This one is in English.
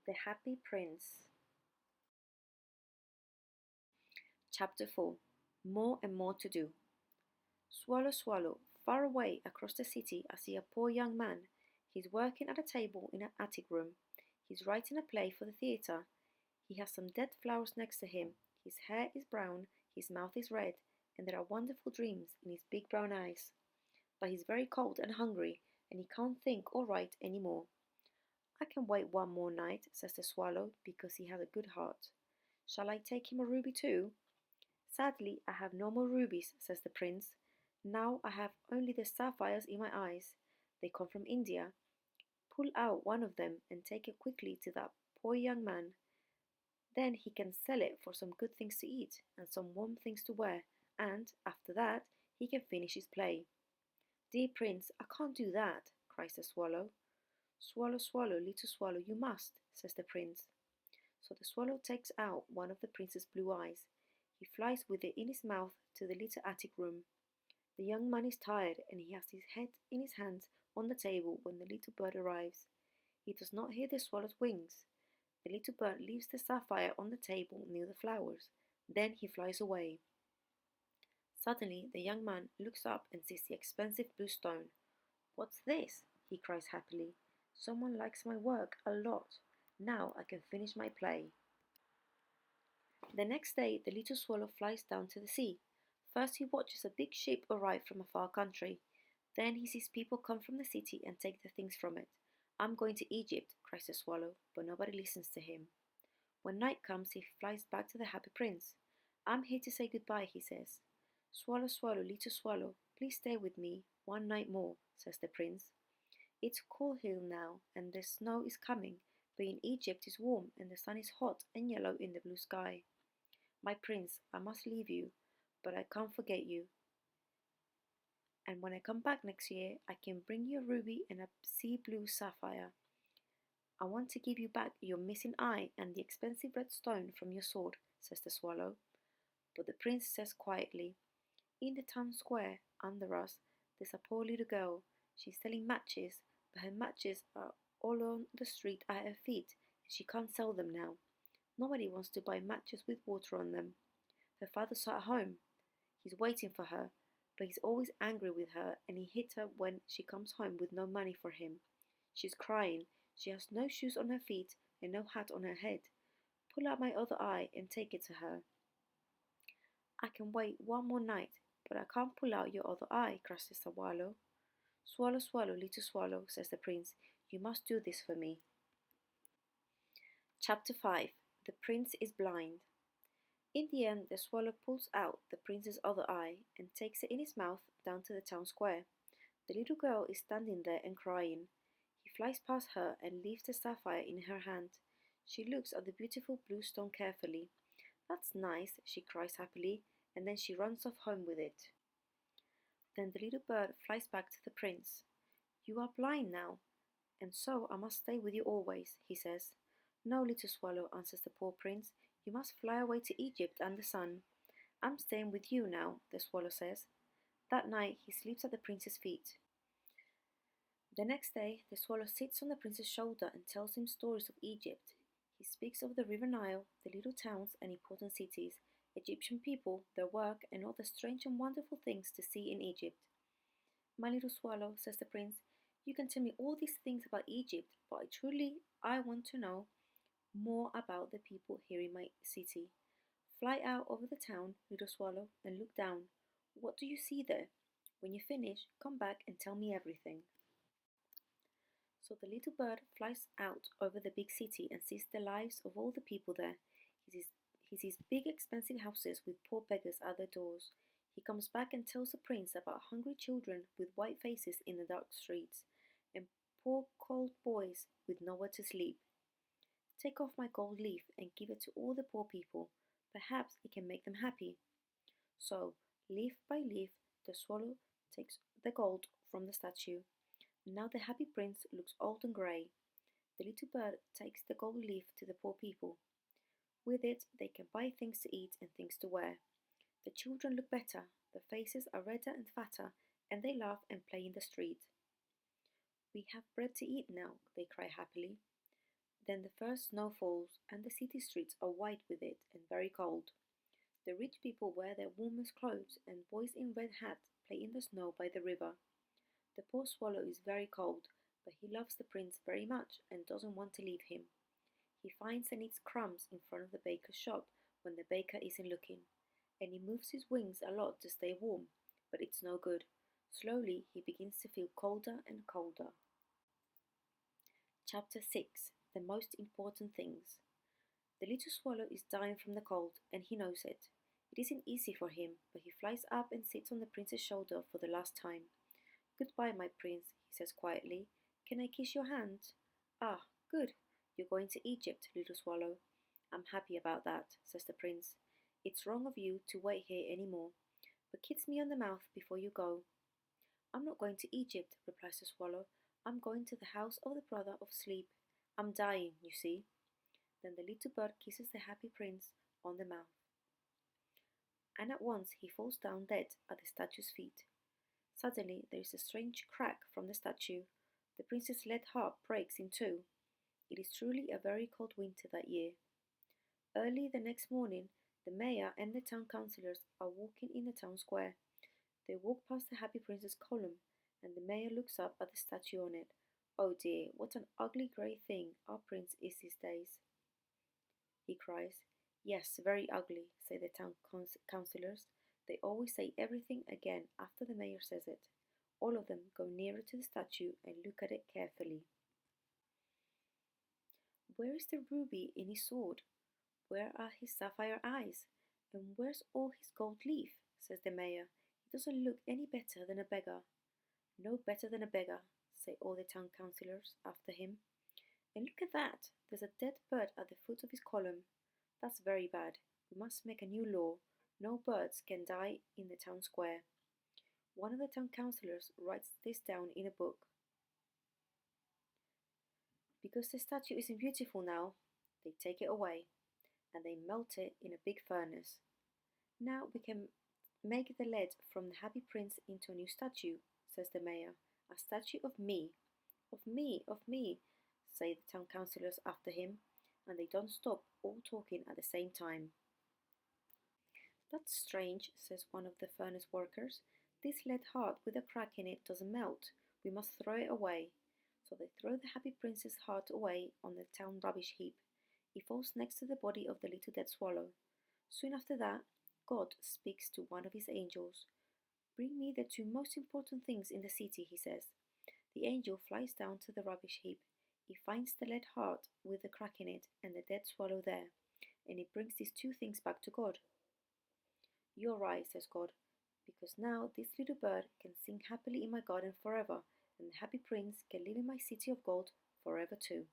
The Happy Prince. Chapter 4. More and more to do. Swallow, swallow, far away across the city I see a poor young man. He's working at a table in an attic room. He's writing a play for the theatre. He has some dead flowers next to him. His hair is brown, his mouth is red, and there are wonderful dreams in his big brown eyes. But he's very cold and hungry, and he can't think or write any more. I can wait one more night, says the swallow, because he has a good heart. Shall I take him a ruby too? Sadly, I have no more rubies, says the prince. Now I have only the sapphires in my eyes. They come from India. Pull out one of them and take it quickly to that poor young man. Then he can sell it for some good things to eat and some warm things to wear, and after that he can finish his play. Dear prince, I can't do that, cries the swallow. Swallow, swallow, little swallow, you must, says the prince. So the swallow takes out one of the prince's blue eyes. He flies with it in his mouth to the little attic room. The young man is tired and he has his head in his hands on the table when the little bird arrives. He does not hear the swallow's wings. The little bird leaves the sapphire on the table near the flowers. Then he flies away. Suddenly the young man looks up and sees the expensive blue stone. What's this? He cries happily. Someone likes my work a lot. Now I can finish my play. The next day the little swallow flies down to the sea. First he watches a big ship arrive from a far country. Then he sees people come from the city and take the things from it. I'm going to Egypt, cries the swallow, but nobody listens to him. When night comes he flies back to the happy prince. I'm here to say goodbye, he says. Swallow, swallow, little swallow, please stay with me one night more, says the prince. It's cool here now and the snow is coming, but in Egypt is warm and the sun is hot and yellow in the blue sky. My prince, I must leave you, but I can't forget you. And when I come back next year, I can bring you a ruby and a sea blue sapphire. I want to give you back your missing eye and the expensive red stone from your sword, says the swallow. But the prince says quietly, in the town square, under us, there's a poor little girl. She's selling matches, but her matches are all on the street at her feet, and she can't sell them now. Nobody wants to buy matches with water on them. Her father's at home. He's waiting for her, but he's always angry with her, and he hits her when she comes home with no money for him. She's crying. She has no shoes on her feet and no hat on her head. Pull out my other eye and take it to her. I can wait one more night, but I can't pull out your other eye, cries the swallow. Swallow, swallow, little swallow, says the prince. You must do this for me. Chapter 5. The prince is blind. In the end, the swallow pulls out the prince's other eye and takes it in his mouth down to the town square. The little girl is standing there and crying. He flies past her and leaves the sapphire in her hand. She looks at the beautiful blue stone carefully. That's nice, she cries happily, and then she runs off home with it. Then the little bird flies back to the prince. You are blind now, and so I must stay with you always, he says. No, little swallow, answers the poor prince. You must fly away to Egypt and the sun. I'm staying with you now, the swallow says. That night he sleeps at the prince's feet. The next day the swallow sits on the prince's shoulder and tells him stories of Egypt. He speaks of the river Nile, the little towns and important cities, Egyptian people, their work, and all the strange and wonderful things to see in Egypt. My little swallow, says the prince, you can tell me all these things about Egypt, but I want to know more about the people here in my city. Fly out over the town, little swallow, and look down. What do you see there? When you finish, come back and tell me everything. So the little bird flies out over the big city and sees the lives of all the people there. He sees big expensive houses with poor beggars at their doors. He comes back and tells the prince about hungry children with white faces in the dark streets, and poor cold boys with nowhere to sleep. Take off my gold leaf and give it to all the poor people. Perhaps it can make them happy. So, leaf by leaf, the swallow takes the gold from the statue. Now the happy prince looks old and grey. The little bird takes the gold leaf to the poor people. With it, they can buy things to eat and things to wear. The children look better, their faces are redder and fatter, and they laugh and play in the street. We have bread to eat now, they cry happily. Then the first snow falls, and the city streets are white with it and very cold. The rich people wear their warmest clothes, and boys in red hats play in the snow by the river. The poor swallow is very cold, but he loves the prince very much and doesn't want to leave him. He finds and eats crumbs in front of the baker's shop when the baker isn't looking, and he moves his wings a lot to stay warm, but it's no good. Slowly he begins to feel colder and colder. Chapter 6. The Most Important Things. The little swallow is dying from the cold, and he knows it. It isn't easy for him, but he flies up and sits on the prince's shoulder for the last time. "Goodbye, my prince," he says quietly. "Can I kiss your hand?" "Ah, good. You're going to Egypt, little swallow." "I'm happy about that," says the prince. "It's wrong of you to wait here any more, but kiss me on the mouth before you go." "I'm not going to Egypt," replies the swallow. "I'm going to the house of the brother of sleep. I'm dying, you see." Then the little bird kisses the happy prince on the mouth, and at once he falls down dead at the statue's feet. Suddenly there is a strange crack from the statue. The prince's lead harp breaks in two. It is truly a very cold winter that year. Early the next morning, the mayor and the town councillors are walking in the town square. They walk past the happy prince's column, and the mayor looks up at the statue on it. "Oh dear, what an ugly grey thing our prince is these days," he cries. "Yes, very ugly," say the town councillors. They always say everything again after the mayor says it. All of them go nearer to the statue and look at it carefully. "Where is the ruby in his sword? Where are his sapphire eyes? And where's all his gold leaf?" says the mayor. "He doesn't look any better than a beggar." "No better than a beggar," say all the town councillors after him. "And look at that! There's a dead bird at the foot of his column. That's very bad. We must make a new law. No birds can die in the town square." One of the town councillors writes this down in a book. Because the statue isn't beautiful now, they take it away, and they melt it in a big furnace. "Now we can make the lead from the happy prince into a new statue," says the mayor. "A statue of me." "Of me, of me," say the town councillors after him, and they don't stop, all talking at the same time. "That's strange," says one of the furnace workers. "This lead heart with a crack in it doesn't melt. We must throw it away." So they throw the happy prince's heart away on the town rubbish heap. It falls next to the body of the little dead swallow. Soon after that, God speaks to one of his angels. "Bring me the two most important things in the city," he says. The angel flies down to the rubbish heap. He finds the lead heart with the crack in it and the dead swallow there, and he brings these two things back to God. "You're right," says God, "because now this little bird can sing happily in my garden forever, and the happy prince can live in my city of gold forever too."